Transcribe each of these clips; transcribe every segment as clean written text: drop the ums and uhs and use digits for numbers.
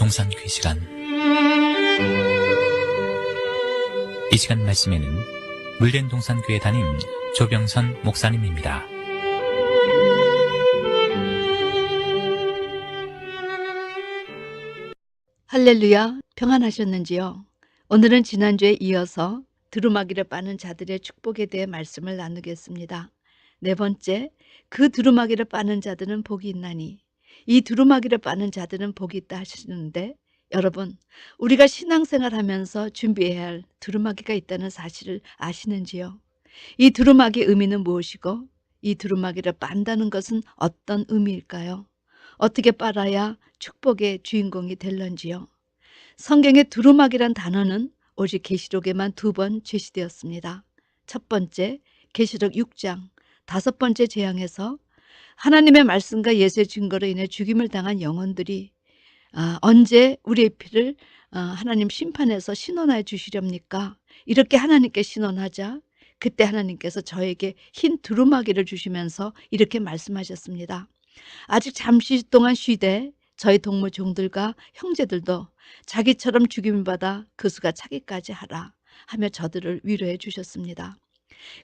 동산교회 시간. 이 시간 말씀에는 물된 동산교회 담임 조병선 목사님입니다. 할렐루야, 평안하셨는지요? 오늘은 지난주에 이어서 두루마기를 빠는 자들의 축복에 대해 말씀을 나누겠습니다. 네 번째, 그 두루마기를 빠는 자들은 복이 있나니, 이 두루마기를 빠는 자들은 복이 있다 하시는데, 여러분, 우리가 신앙생활 하면서 준비해야 할 두루마기가 있다는 사실을 아시는지요? 이 두루마기의 의미는 무엇이고, 이 두루마기를 빤다는 것은 어떤 의미일까요? 어떻게 빨아야 축복의 주인공이 될런지요? 성경의 두루마기란 단어는 오직 계시록에만 2번 제시되었습니다. 첫 번째, 계시록 6장 5번째 재앙에서 하나님의 말씀과 예수의 증거로 인해 죽임을 당한 영혼들이 언제 우리의 피를 하나님 심판에서 신원하여 주시렵니까? 이렇게 하나님께 신원하자 그때 하나님께서 저에게 흰 두루마기를 주시면서 이렇게 말씀하셨습니다. 아직 잠시 동안 쉬되 저희 동무 종들과 형제들도 자기처럼 죽임을 받아 그 수가 차기까지 하라 하며 저들을 위로해 주셨습니다.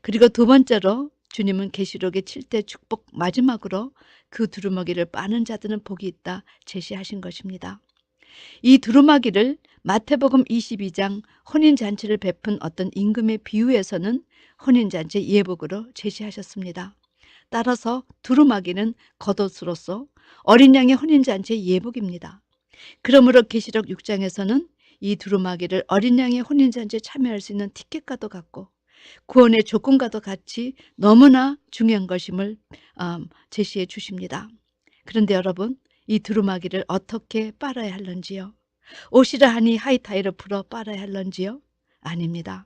그리고 두 번째로 주님은 계시록의 7대 축복 마지막으로 그 두루마기를 빠는 자들은 복이 있다 제시하신 것입니다. 이 두루마기를 마태복음 22장 혼인잔치를 베푼 어떤 임금의 비유에서는 혼인잔치 예복으로 제시하셨습니다. 따라서 두루마기는 겉옷으로서 어린 양의 혼인잔치의 예복입니다. 그러므로 계시록 6장에서는 이 두루마기를 어린 양의 혼인잔치에 참여할 수 있는 티켓과도 같고 구원의 조건과도 같이 너무나 중요한 것임을 제시해 주십니다. 그런데 여러분, 이 두루마기를 어떻게 빨아야 할런지요? 옷이라 하니 하이타이를 풀어 빨아야 할런지요? 아닙니다.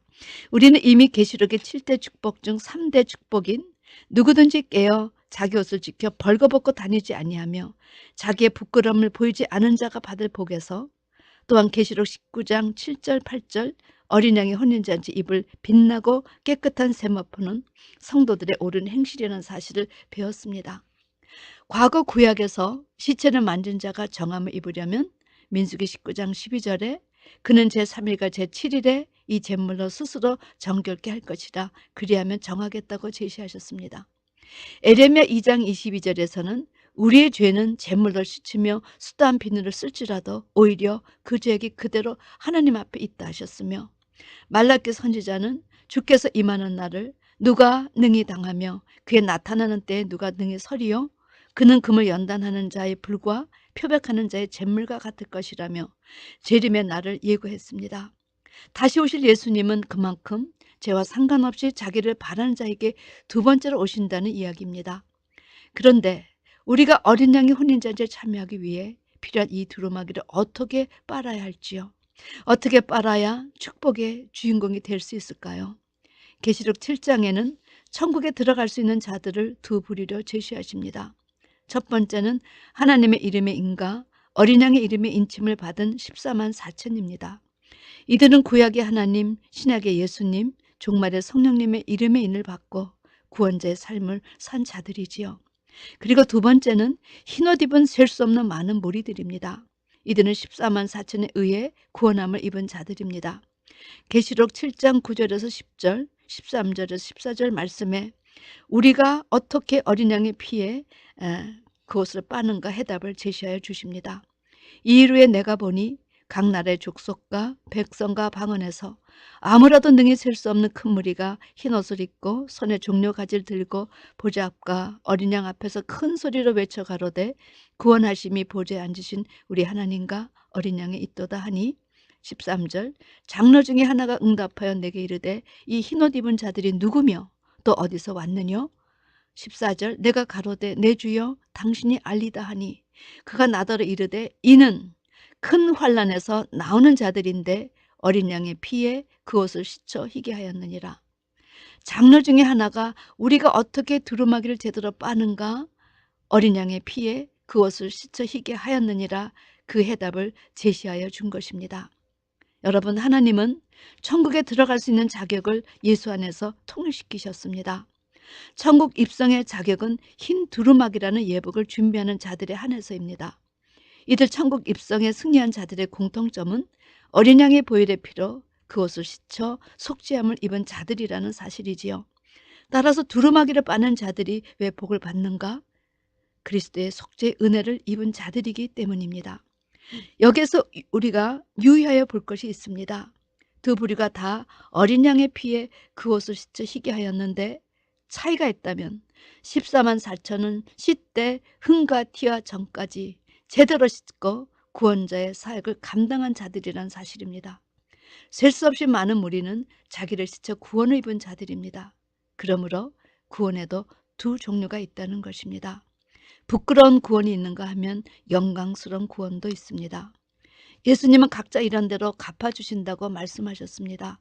우리는 이미 계시록의 7대 축복 중 3대 축복인 누구든지 깨어 자기 옷을 지켜 벌거벗고 다니지 아니하며 자기의 부끄러움을 보이지 않은 자가 받을 복에서, 또한 계시록 19장 7절 8절 어린 양의 혼인잔치 입을 빛나고 깨끗한 세마포는 성도들의 옳은 행실이라는 사실을 배웠습니다. 과거 구약에서 시체를 만진 자가 정함을 입으려면 민수기 19장 12절에 그는 제3일과 제7일에 이 제물로 스스로 정결케 할 것이라 그리하면 정하겠다고 제시하셨습니다. 에레미야 2장 22절에서는 우리의 죄는 제물로 씻으며 수다한 비누를 쓸지라도 오히려 그 죄악이 그대로 하나님 앞에 있다 하셨으며, 말라기 선지자는 주께서 임하는 날을 누가 능히 당하며 그의 나타나는 때에 누가 능히 서리요? 그는 금을 연단하는 자의 불과 표백하는 자의 잿물과 같을 것이라며 재림의 날을 예고했습니다. 다시 오실 예수님은 그만큼 죄와 상관없이 자기를 바라는 자에게 두 번째로 오신다는 이야기입니다. 그런데 우리가 어린 양의 혼인잔치에 참여하기 위해 필요한 이 두루마기를 어떻게 빨아야 할지요? 어떻게 빨아야 축복의 주인공이 될 수 있을까요? 계시록 7장에는 천국에 들어갈 수 있는 자들을 두 부류로 제시하십니다. 첫 번째는 하나님의 이름의 인과 어린 양의 이름의 인침을 받은 14만 4천입니다. 이들은 구약의 하나님, 신약의 예수님, 종말의 성령님의 이름의 인을 받고 구원자의 삶을 산 자들이지요. 그리고 두 번째는 흰옷 입은 셀 수 없는 많은 무리들입니다. 이들은 14만 4천에 의해 구원함을 입은 자들입니다. 계시록 7장 9절에서 10절, 13절에서 14절 말씀에 우리가 어떻게 어린 양의 피에 그것을 빠는가 해답을 제시하여 주십니다. 이 이후에 내가 보니 각 나라의 족속과 백성과 방언에서 아무라도 능히 셀 수 없는 큰 무리가 흰옷을 입고 손에 종려가지를 들고 보좌 앞과 어린 양 앞에서 큰 소리로 외쳐 가로되 구원하심이 보좌에 앉으신 우리 하나님과 어린 양에 있도다 하니, 13절 장로 중에 하나가 응답하여 내게 이르되 이 흰옷 입은 자들이 누구며 또 어디서 왔느뇨? 14절 내가 가로되 내 주여 당신이 알리다 하니 그가 나더러 이르되 이는 큰 환난에서 나오는 자들인데 어린 양의 피에 그 옷을 씻어 희게 하였느니라. 장로 중에 하나가 우리가 어떻게 두루마기를 제대로 빠는가? 어린 양의 피에 그 옷을 씻어 희게 하였느니라. 그 해답을 제시하여 준 것입니다. 여러분, 하나님은 천국에 들어갈 수 있는 자격을 예수 안에서 통일시키셨습니다. 천국 입성의 자격은 흰 두루마기라는 예복을 준비하는 자들에 한해서입니다. 이들 천국 입성에 승리한 자들의 공통점은 어린 양의 보혈의 피로 그 옷을 씻어 속죄함을 입은 자들이라는 사실이지요. 따라서 두루마기를 빠는 자들이 왜 복을 받는가? 그리스도의 속죄의 은혜를 입은 자들이기 때문입니다. 여기에서 우리가 유의하여 볼 것이 있습니다. 두 부류가 다 어린 양의 피에 그 옷을 씻어 희게 하였는데 차이가 있다면 14만 4천은 씻되 흥과 티와 정까지 제대로 씻고 구원자의 사역을 감당한 자들이란 사실입니다. 셀 수 없이 많은 무리는 자기를 씻어 구원을 입은 자들입니다. 그러므로 구원에도 두 종류가 있다는 것입니다. 부끄러운 구원이 있는가 하면 영광스러운 구원도 있습니다. 예수님은 각자 이런 대로 갚아주신다고 말씀하셨습니다.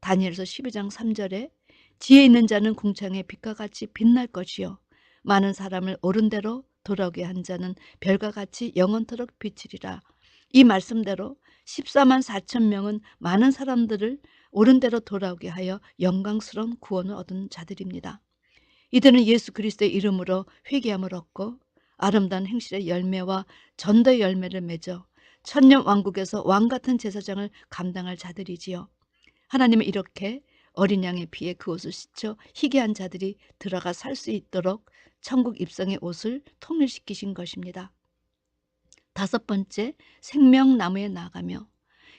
다니엘서 12장 3절에 지혜 있는 자는 궁창의 빛과 같이 빛날 것이요 많은 사람을 옳은 대로 돌아오게 한 자는 별과 같이 영원토록 비치리라. 이 말씀대로 14만 4천 명은 많은 사람들을 옳은 대로 돌아오게 하여 영광스러운 구원을 얻은 자들입니다. 이들은 예수 그리스도의 이름으로 회개함을 얻고 아름다운 행실의 열매와 전도의 열매를 맺어 천년 왕국에서 왕같은 제사장을 감당할 자들이지요. 하나님은 이렇게 어린 양의 피에 그 옷을 씻어 희게 한 자들이 들어가 살 수 있도록 천국 입성의 옷을 통일시키신 것입니다. 다섯 번째, 생명나무에 나아가며,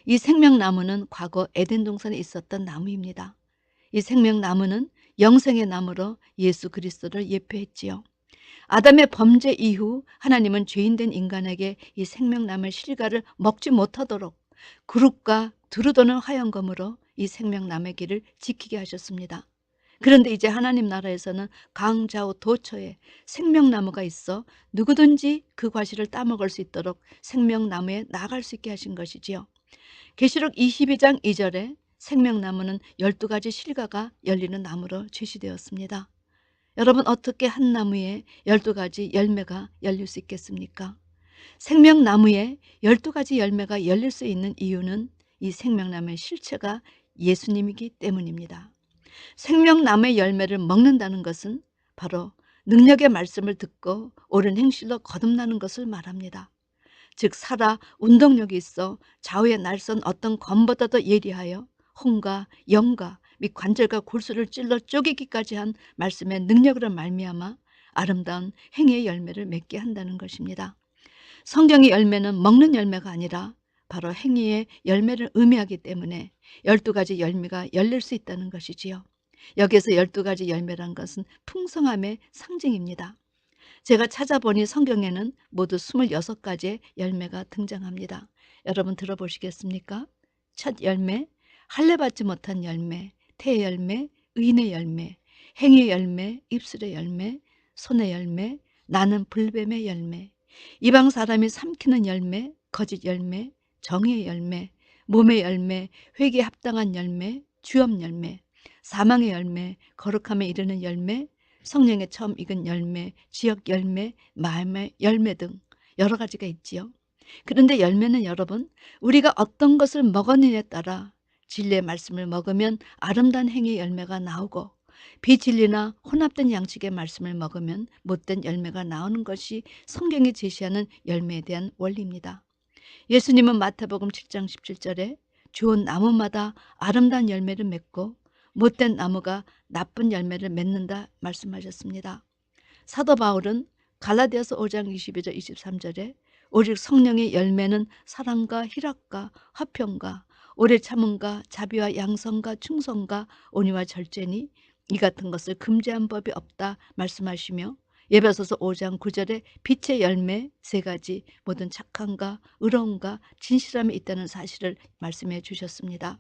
이 생명나무는 과거 에덴 동산에 있었던 나무입니다. 이 생명나무는 영생의 나무로 예수 그리스도를 예표했지요. 아담의 범죄 이후 하나님은 죄인된 인간에게 이 생명나무의 실과를 먹지 못하도록 그룹과 두루도는 화영검으로 이 생명나무의 길을 지키게 하셨습니다. 그런데 이제 하나님 나라에서는 강좌우 도처에 생명나무가 있어 누구든지 그 과실을 따먹을 수 있도록 생명나무에 나아갈 수 있게 하신 것이지요. 계시록 22장 2절에 생명나무는 12가지 실과가 열리는 나무로 제시되었습니다. 여러분, 어떻게 한 나무에 12가지 열매가 열릴 수 있겠습니까? 생명나무에 12가지 열매가 열릴 수 있는 이유는 이 생명나무의 실체가 예수님이기 때문입니다. 생명나무의 열매를 먹는다는 것은 바로 능력의 말씀을 듣고 옳은 행실로 거듭나는 것을 말합니다. 즉 살아 운동력이 있어 좌우에 날선 어떤 검보다도 예리하여 혼과 영과 및 관절과 골수를 찔러 쪼개기까지 한 말씀의 능력으로 말미암아 아름다운 행위의 열매를 맺게 한다는 것입니다. 성경의 열매는 먹는 열매가 아니라 바로 행위의 열매를 의미하기 때문에 12가지 열매가 열릴 수 있다는 것이지요. 여기에서 12가지 열매란 것은 풍성함의 상징입니다. 제가 찾아보니 성경에는 모두 26가지의 열매가 등장합니다. 여러분 들어보시겠습니까? 첫 열매, 할례받지 못한 열매, 태의 열매, 의인의 열매, 행위의 열매, 입술의 열매, 손의 열매, 나는 불뱀의 열매, 이방 사람이 삼키는 열매, 거짓 열매, 정의의 열매, 몸의 열매, 회개에 합당한 열매, 주업 열매, 사망의 열매, 거룩함에 이르는 열매, 성령의 처음 익은 열매, 지역 열매, 마음의 열매 등 여러 가지가 있지요. 그런데 열매는 여러분, 우리가 어떤 것을 먹었느냐에 따라 진리의 말씀을 먹으면 아름다운 행위의 열매가 나오고 비진리나 혼합된 양식의 말씀을 먹으면 못된 열매가 나오는 것이 성경이 제시하는 열매에 대한 원리입니다. 예수님은 마태복음 7장 17절에 좋은 나무마다 아름다운 열매를 맺고 못된 나무가 나쁜 열매를 맺는다 말씀하셨습니다. 사도 바울은 갈라디아서 5장 22절 23절에 오직 성령의 열매는 사랑과 희락과 화평과 오래 참음과 자비와 양성과 충성과 온유와 절제니 이 같은 것을 금지한 법이 없다 말씀하시며 에베소서 5장 9절에 빛의 열매 3가지 모든 착함과 의로움과 진실함이 있다는 사실을 말씀해 주셨습니다.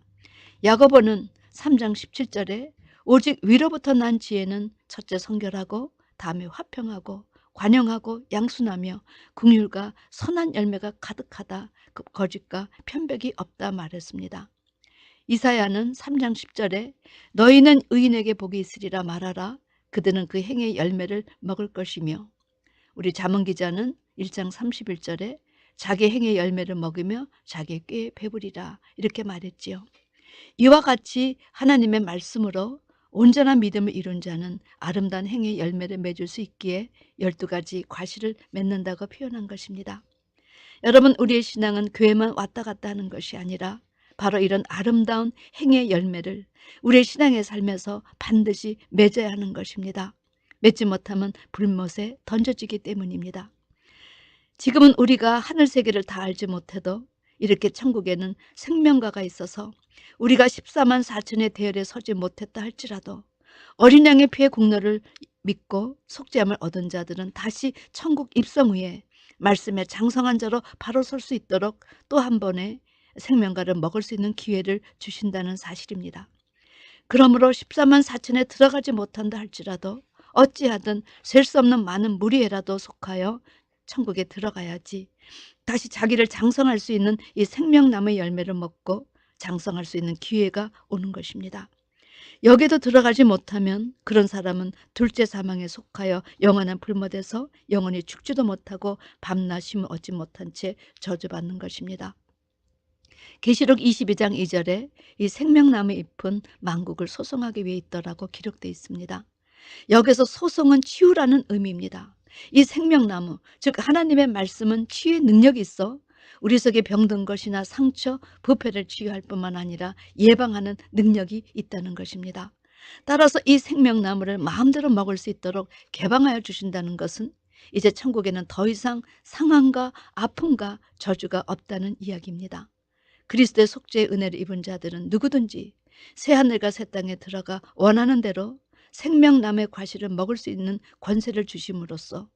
야고보는 3장 17절에 오직 위로부터 난 지혜는 첫째 성결하고 다음에 화평하고 관용하고 양순하며 긍휼과 선한 열매가 가득하다. 거짓과 편백이 없다 말했습니다. 이사야는 3장 10절에 너희는 의인에게 복이 있으리라 말하라. 그들은 그 행의 열매를 먹을 것이며, 우리 잠언 기자는 1장 31절에 자기 행의 열매를 먹으며 자기 꾀에 배부리라 이렇게 말했지요. 이와 같이 하나님의 말씀으로 온전한 믿음을 이룬 자는 아름다운 행의 열매를 맺을 수 있기에 12가지 과실을 맺는다고 표현한 것입니다. 여러분, 우리의 신앙은 교회만 왔다 갔다 하는 것이 아니라 바로 이런 아름다운 행의 열매를 우리의 신앙의 삶에서 반드시 맺어야 하는 것입니다. 맺지 못하면 불못에 던져지기 때문입니다. 지금은 우리가 하늘 세계를 다 알지 못해도 이렇게 천국에는 생명가가 있어서 우리가 14만 4천의 대열에 서지 못했다 할지라도 어린 양의 피의 공로를 믿고 속죄함을 얻은 자들은 다시 천국 입성 후에 말씀에 장성한 자로 바로 설 수 있도록 또 한 번의 생명가를 먹을 수 있는 기회를 주신다는 사실입니다. 그러므로 14만 4천에 들어가지 못한다 할지라도 어찌하든 셀 수 없는 많은 무리에라도 속하여 천국에 들어가야지 다시 자기를 장성할 수 있는 이 생명나무의 열매를 먹고 장성할 수 있는 기회가 오는 것입니다. 여기도 들어가지 못하면 그런 사람은 둘째 사망에 속하여 영원한 불못에서 영원히 죽지도 못하고 밤낮 쉼을 얻지 못한 채 저주받는 것입니다. 계시록 22장 2절에 이 생명나무 잎은 만국을 소송하기 위해 있더라고 기록되어 있습니다. 여기서 소송은 치유라는 의미입니다. 이 생명나무, 즉 하나님의 말씀은 치유의 능력이 있어 우리 속에 병든 것이나 상처, 부패를 치유할 뿐만 아니라 예방하는 능력이 있다는 것입니다. 따라서 이 생명나무를 마음대로 먹을 수 있도록 개방하여 주신다는 것은 이제 천국에는 더 이상 상함과 아픔과 저주가 없다는 이야기입니다. 그리스도의 속죄의 은혜를 입은 자들은 누구든지 새하늘과 새 땅에 들어가 원하는 대로 생명나무의 과실을 먹을 수 있는 권세를 주심으로써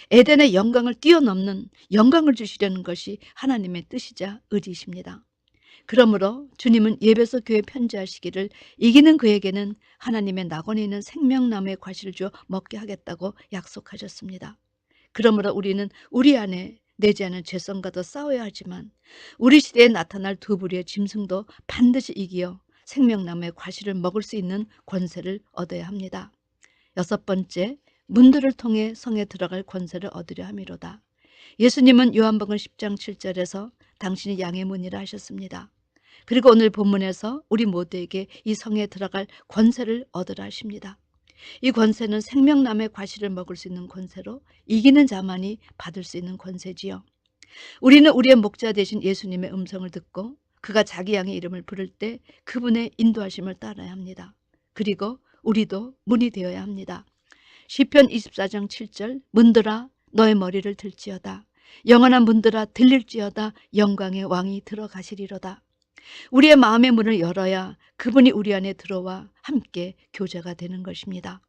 에덴의 영광을 뛰어넘는 영광을 주시려는 것이 하나님의 뜻이자 의지이십니다. 그러므로 주님은 예배소 교회에 편지하시기를 이기는 그에게는 하나님의 낙원에 있는 생명나무의 과실을 주어 먹게 하겠다고 약속하셨습니다. 그러므로 우리는 우리 안에 내지 않은 죄성과도 싸워야 하지만 우리 시대에 나타날 두 부류의 짐승도 반드시 이기어 생명나무의 과실을 먹을 수 있는 권세를 얻어야 합니다. 6번째, 문들을 통해 성에 들어갈 권세를 얻으려 함이로다. 예수님은 요한복음 10장 7절에서 당신이 양의 문이라 하셨습니다. 그리고 오늘 본문에서 우리 모두에게 이 성에 들어갈 권세를 얻으라 하십니다. 이 권세는 생명나무의 과실을 먹을 수 있는 권세로 이기는 자만이 받을 수 있는 권세지요. 우리는 우리의 목자 되신 예수님의 음성을 듣고 그가 자기 양의 이름을 부를 때 그분의 인도하심을 따라야 합니다. 그리고 우리도 문이 되어야 합니다. 시편 24장 7절 문들아 너의 머리를 들지어다. 영원한 문들아 들릴지어다. 영광의 왕이 들어가시리로다. 우리의 마음의 문을 열어야 그분이 우리 안에 들어와 함께 교제가 되는 것입니다.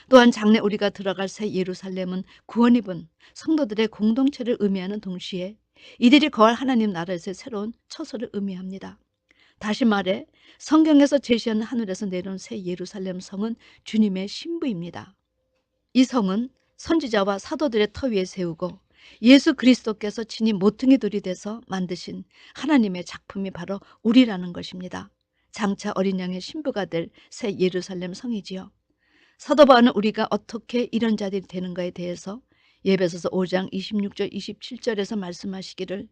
또한 장래 우리가 들어갈 새 예루살렘은 구원 입은 성도들의 공동체를 의미하는 동시에 이들이 거할 하나님 나라에서의 새로운 처소를 의미합니다. 다시 말해 성경에서 제시하는 하늘에서 내려온 새 예루살렘 성은 주님의 신부입니다. 이 성은 선지자와 사도들의 터 위에 세우고 예수 그리스도께서 친히 모퉁이 돌이 돼서 만드신 하나님의 작품이 바로 우리라는 것입니다. 장차 어린 양의 신부가 될 새 예루살렘 성이지요. 사도 바울은 우리가 어떻게 이런 자들이 되는가에 대해서 에베소서 5장 26절 27절에서 말씀하시기를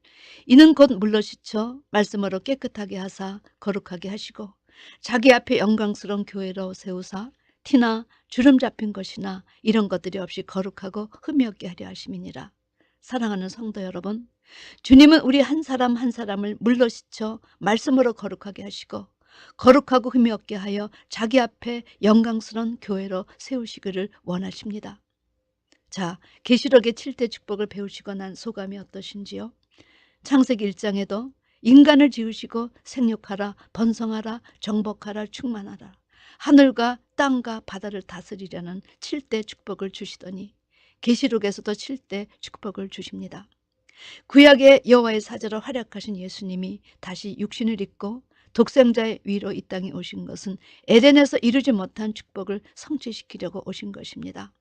이는 곧 물로 씻어 말씀으로 깨끗하게 하사 거룩하게 하시고 자기 앞에 영광스러운 교회로 세우사 티나 주름 잡힌 것이나 이런 것들이 없이 거룩하고 흠이 없게 하려 하심이니라. 사랑하는 성도 여러분, 주님은 우리 한 사람 한 사람을 물로 씻어 말씀으로 거룩하게 하시고 거룩하고 흠이 없게 하여 자기 앞에 영광스러운 교회로 세우시기를 원하십니다. 자, 계시록의 7대 축복을 배우시고 난 소감이 어떠신지요? 창세기 1장에도 인간을 지으시고 생육하라, 번성하라, 정복하라, 충만하라. 하늘과 땅과 바다를 다스리려는 7대 축복을 주시더니 계시록에서도 7대 축복을 주십니다. 구약의 여호와의 사자로 활약하신 예수님이 다시 육신을 입고 독생자의 위로 이 땅에 오신 것은 에덴에서 이루지 못한 축복을 성취시키려고 오신 것입니다.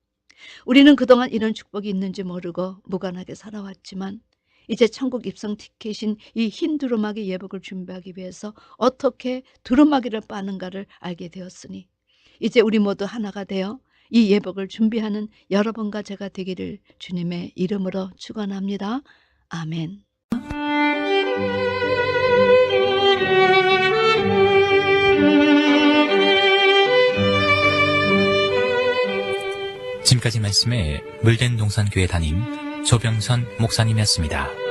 우리는 그동안 이런 축복이 있는지 모르고 무관하게 살아왔지만 이제 천국 입성 티켓인 이 흰 두루마기 예복을 준비하기 위해서 어떻게 두루마기를 빠는가를 알게 되었으니 이제 우리 모두 하나가 되어 이 예복을 준비하는 여러분과 제가 되기를 주님의 이름으로 축원합니다. 아멘. 지금까지 말씀에 물된 동산교회 담임 조병선 목사님이었습니다.